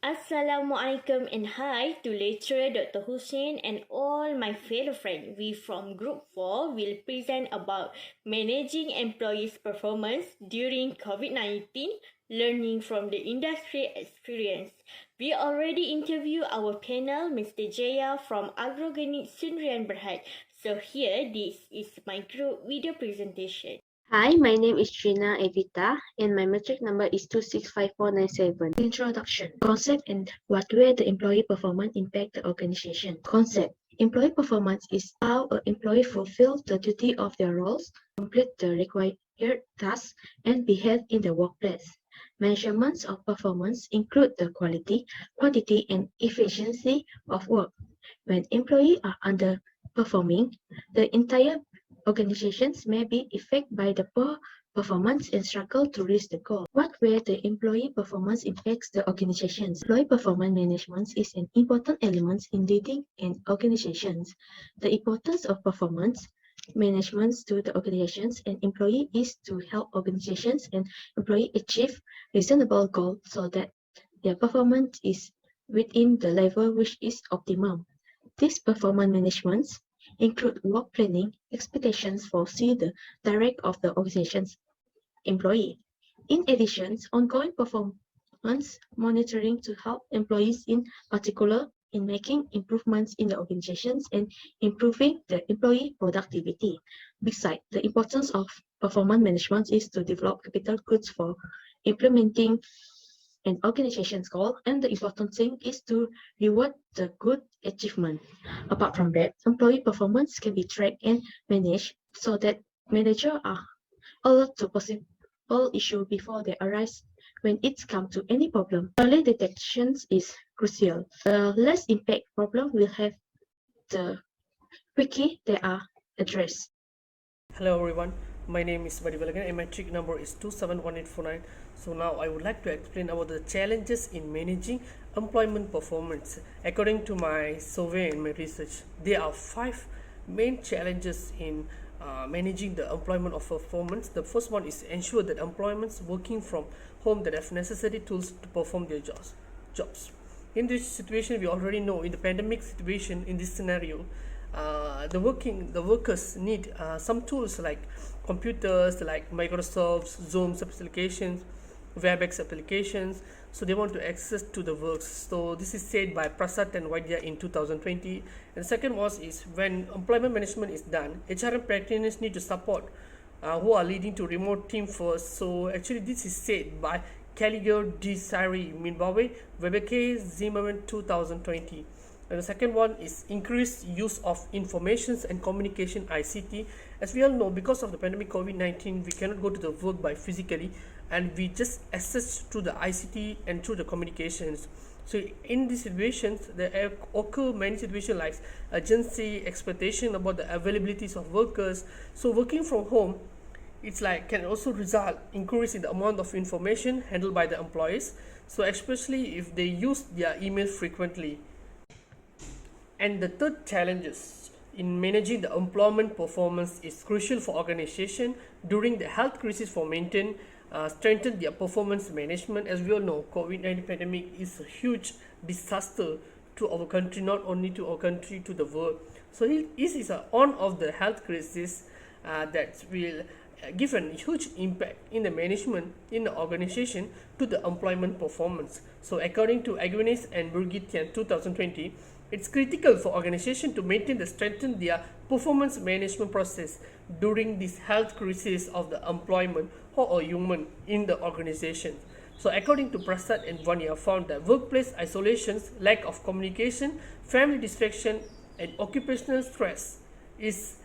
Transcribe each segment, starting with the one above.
Assalamualaikum and hi to lecturer Dr. HOUCINE and all my fellow friends. We from Group 4 will present about managing employees' performance during COVID-19, learning from the industry experience. We already interviewed our panel, Mr. Jaya from Agroorganic Sdn Bhd. So here, this is my group video presentation. Hi, my name is Trina Evita and my metric number is 265497. Introduction. Concept and what way the employee performance impact the organization. Concept. Employee performance is how an employee fulfills the duty of their roles, complete the required tasks, and behave in the workplace. Measurements of performance include the quality, quantity, and efficiency of work. When employees are underperforming, the entire organizations may be affected by the poor performance and struggle to reach the goal. What way the employee performance impacts the organizations? Employee performance management is an important element in leading an organizations. The importance of performance management to the organizations and employee is to help organizations and employee achieve reasonable goals so that their performance is within the level which is optimum. This performance management include work planning, expectations foresee the direct of the organization's employee. In addition, ongoing performance monitoring to help employees in particular in making improvements in the organizations and improving the employee productivity. Besides, the importance of performance management is to develop capital goods for implementing an organization's goal, and the important thing is to reward the good achievement. Apart from that, employee performance can be tracked and managed so that managers are alert to possible issues before they arise. When it's come to any problem, early detection is crucial. The less impact problem will have, the quicker they are addressed. Hello everyone, my name is Vadivalagan and my trick number is 271849. So now I would like to explain about the challenges in managing employment performance. According to my survey and my research, there are 5 main challenges in managing the employment of performance. The first one is ensure that employees working from home that have necessary tools to perform their jobs. In this situation, we already know in the pandemic situation, in this scenario, the workers need some tools like computers, like Microsoft's Zoom applications, WebEx applications. So they want to access to the works. So this is said by Prasad and Vaidya in 2020. And the second was is when employment management is done, HRM practitioners need to support who are leading to remote team first. So actually this is said by Caligo Desiree Minbawe, Webeke Zimmerman 2020. And the second one is increased use of informations and communication ICT. As we all know, because of the pandemic COVID-19, we cannot go to the work by physically, and we just access through the ICT and through the communications. So in these situations, there occur many situations like urgency, expectation about the availabilities of workers. So working from home, it's like can also result increase in the amount of information handled by the employees. So especially if they use their email frequently. And the third challenges in managing the employment performance is crucial for organization during the health crisis for strengthen their performance management. As we all know, COVID-19 pandemic is a huge disaster to our country, not only to our country, to the world. So this is one of the health crisis that will give a huge impact in the management in the organization to the employment performance. So according to Agwinis and Burgitian 2020, it's critical for organization to maintain and strengthen their performance management process during this health crisis of the employment or human in the organization. So according to Prasad and Vanya found that workplace isolations, lack of communication, family distraction, and occupational stress is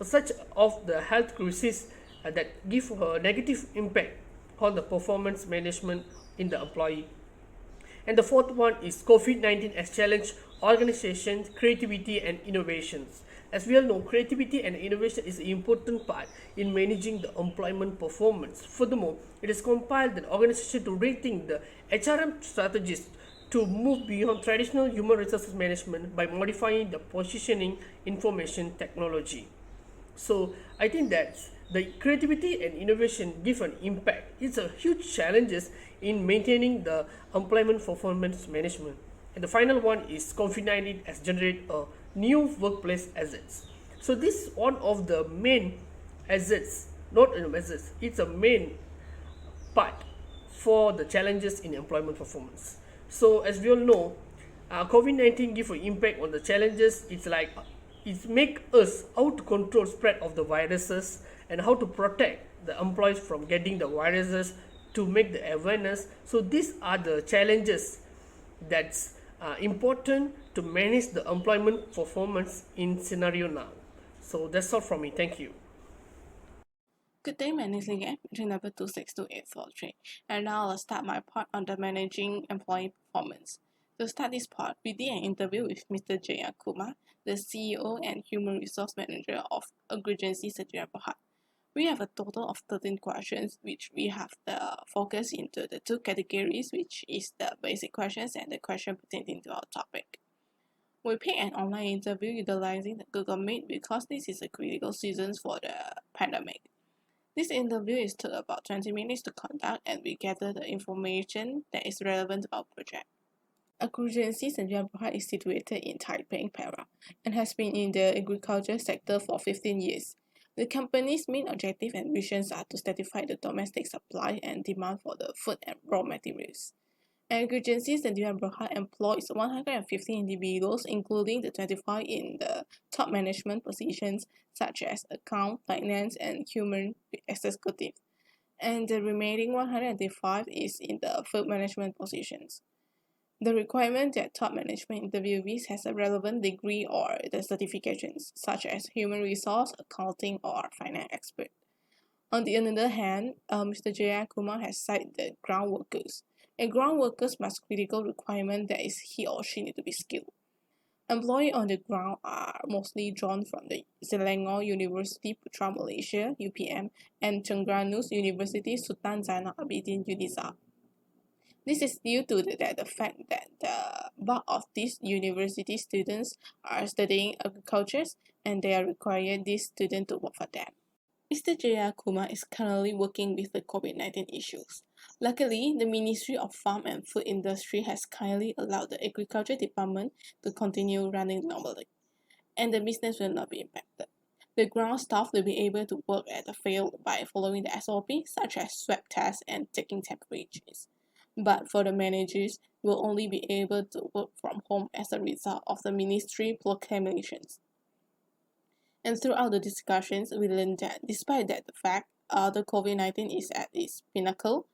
such of the health crisis that give a negative impact on the performance management in the employee. And the fourth one is COVID-19 has challenged organizations, creativity and innovations. As we all know, creativity and innovation is an important part in managing the employment performance. Furthermore, it has compiled an organization to rethink the HRM strategies to move beyond traditional human resources management by modifying the positioning information technology. So I think that The creativity and innovation give an impact. It's a huge challenges in maintaining the employment performance management. And the final one is COVID-19 has generated a new workplace assets. So this is one of the main assets, not assets, it's a main part for the challenges in employment performance. So as we all know, COVID-19 give an impact on the challenges. It's like it make us how to control spread of the viruses and how to protect the employees from getting the viruses, to make the awareness. So these are the challenges that's important to manage the employment performance in scenario now. So that's all from me. Thank you. Good day, my name is Linga, entry number 262843, and now I'll start my part on the managing employee performance. To start this part, we did an interview with Mr. Jaya Kumar, the CEO and Human Resource Manager of Agency Satyam Berhad. We have a total of 13 questions, which we have the focus into the two categories, which is the basic questions and the question pertaining to our topic. We picked an online interview utilizing the Google Meet because this is a critical season for the pandemic. This interview is took about 20 minutes to conduct, and we gather the information that is relevant to our project. Agency Satyam Berhad is situated in Taipei, Perak, and has been in the agriculture sector for 15 years. The company's main objective and visions are to satisfy the domestic supply and demand for the food and raw materials. Agency Satyam Berhad employs 150 individuals, including the 25 in the top management positions such as account, finance, and human executive, and the remaining 105 is in the field management positions. The requirement that top management interviewees has a relevant degree or the certifications, such as human resource, accounting, or finance expert. On the other hand, Mr. Jaya Kumar has cited the ground workers. A ground workers must critical requirement that is he or she need to be skilled. Employees on the ground are mostly drawn from the Selangor University Putra Malaysia (UPM) and Terengganu University Sultan Zainal Abidin UNIZA. This is due to the fact that the bulk of these university students are studying agriculture, and they are requiring these students to work for them. Mr. Jaya Kumar is currently working with the COVID-19 issues. Luckily, the Ministry of Farm and Food Industry has kindly allowed the Agriculture Department to continue running normally, and the business will not be impacted. The ground staff will be able to work at the field by following the SOP, such as swab tests and taking temperatures. But for the managers, will only be able to work from home as a result of the ministry proclamations. And throughout the discussions, we learned that despite that the fact the COVID-19 is at its pinnacle,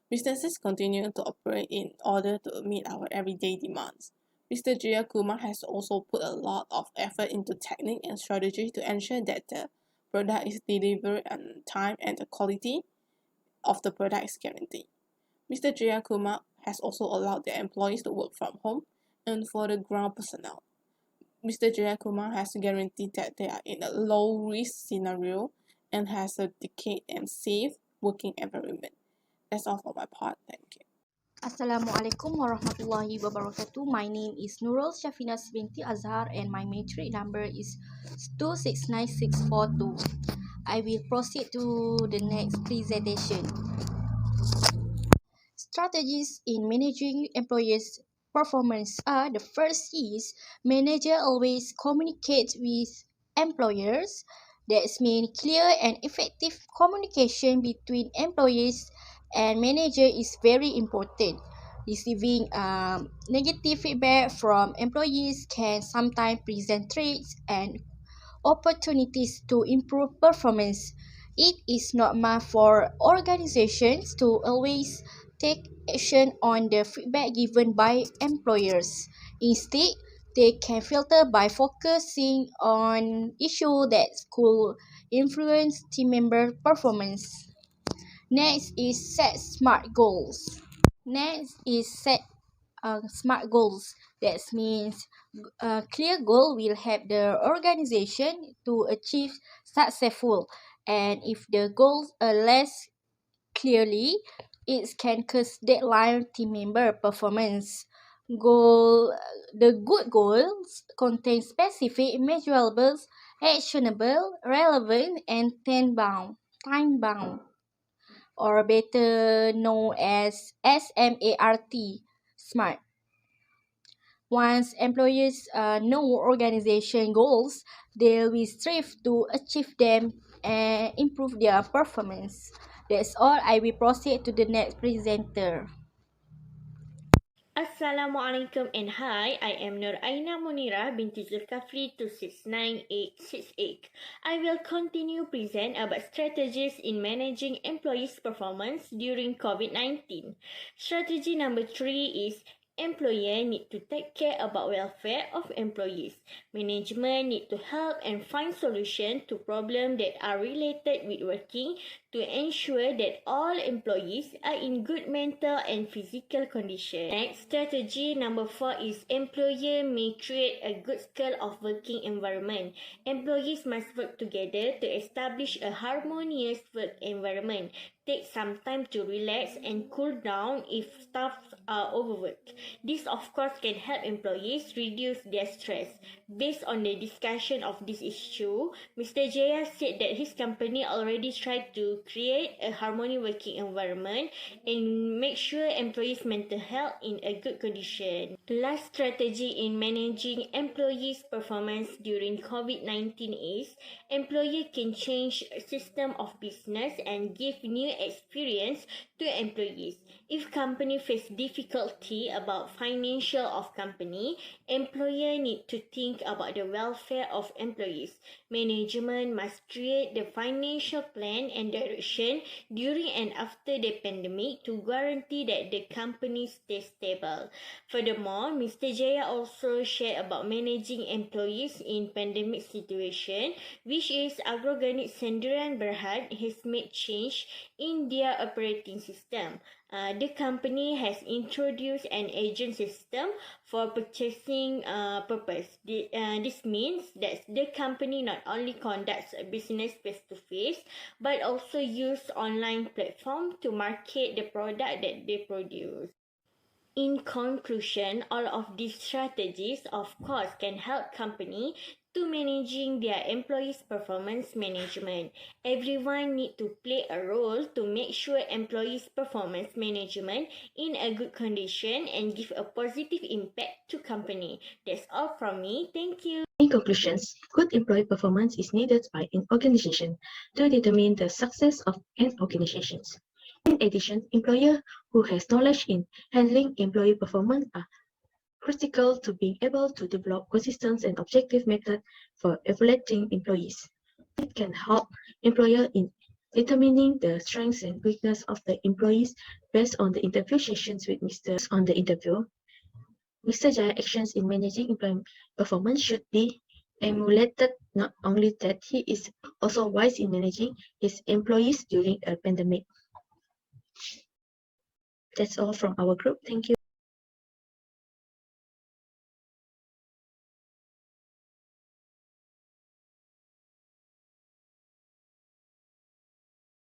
businesses continue to operate in order to meet our everyday demands. Mr. Jaya Kumar has also put a lot of effort into technique and strategy to ensure that the product is delivered on time and the quality of the product is guaranteed. Mr. Jaya Kumar has also allowed the employees to work from home, and for the ground personnel, Mr. Jaya Kumar has guaranteed that they are in a low-risk scenario and has a decent and safe working environment. That's all for my part. Thank you. Assalamualaikum warahmatullahi wabarakatuh. My name is Nurul Shafinas binti Azhar and my matric number is 269642. I will proceed to the next presentation. Strategies in managing employees' performance are: the first is manager always communicate with employers. That means clear and effective communication between employees and manager is very important. Receiving negative feedback from employees can sometimes present threats and opportunities to improve performance. It is normal for organizations to always take action on the feedback given by employers. Instead, they can filter by focusing on issues that could influence team member performance. Next is set smart goals. Smart goals. That means a clear goal will help the organization to achieve successful, and if the goals are less clearly, it can cause deadline team member performance. The good goals contain specific, measurable, actionable, relevant, and time bound. time-bound, or better known as SMART, SMART. Once employees know organization goals, they will strive to achieve them and improve their performance. That's all. I will proceed to the next presenter. Assalamualaikum and hi, I am Nur Aina Munira binti Zulkafli 269868. I will continue present about strategies in managing employees' performance during COVID-19. Strategy number 3 is employer need to take care about welfare of employees. Management need to help and find solution to problems that are related with working to ensure that all employees are in good mental and physical condition. Next, strategy number 4 is employer may create a good scale of working environment. Employees must work together to establish a harmonious work environment. Take some time to relax and cool down if staff are overworked. This of course can help employees reduce their stress. Based on the discussion of this issue, Mr. Jaya said that his company already tried to create a harmonious working environment and make sure employees' mental health in a good condition. The last strategy in managing employees' performance during COVID-19 is employer can change system of business and give new experience to employees. If company face difficulty about financial of company, employer need to think about the welfare of employees. Management must create the financial plan and direction during and after the pandemic to guarantee that the company stays stable. Furthermore, Mr. Jaya also shared about managing employees in pandemic situation, which is Agroganik Sendirian Berhad has made change in their operating system. The company has introduced an agent system for purchasing purpose. This means that the company not only conducts a business face-to-face, but also use online platform to market the product that they produce. In conclusion, all of these strategies, of course, can help company to managing their employees' performance management. Everyone need to play a role to make sure employees' performance management in a good condition and give a positive impact to company. That's all from me. Thank you. In conclusions, good employee performance is needed by an organization to determine the success of an organization. In addition, employer who has knowledge in handling employee performance are critical to being able to develop consistent and objective method for evaluating employees. It can help employer in determining the strengths and weakness of the employees based on the interview sessions with Mr. Jaya actions in managing employee performance should be emulated, not only that he is also wise in managing his employees during a pandemic. That's all from our group. Thank you.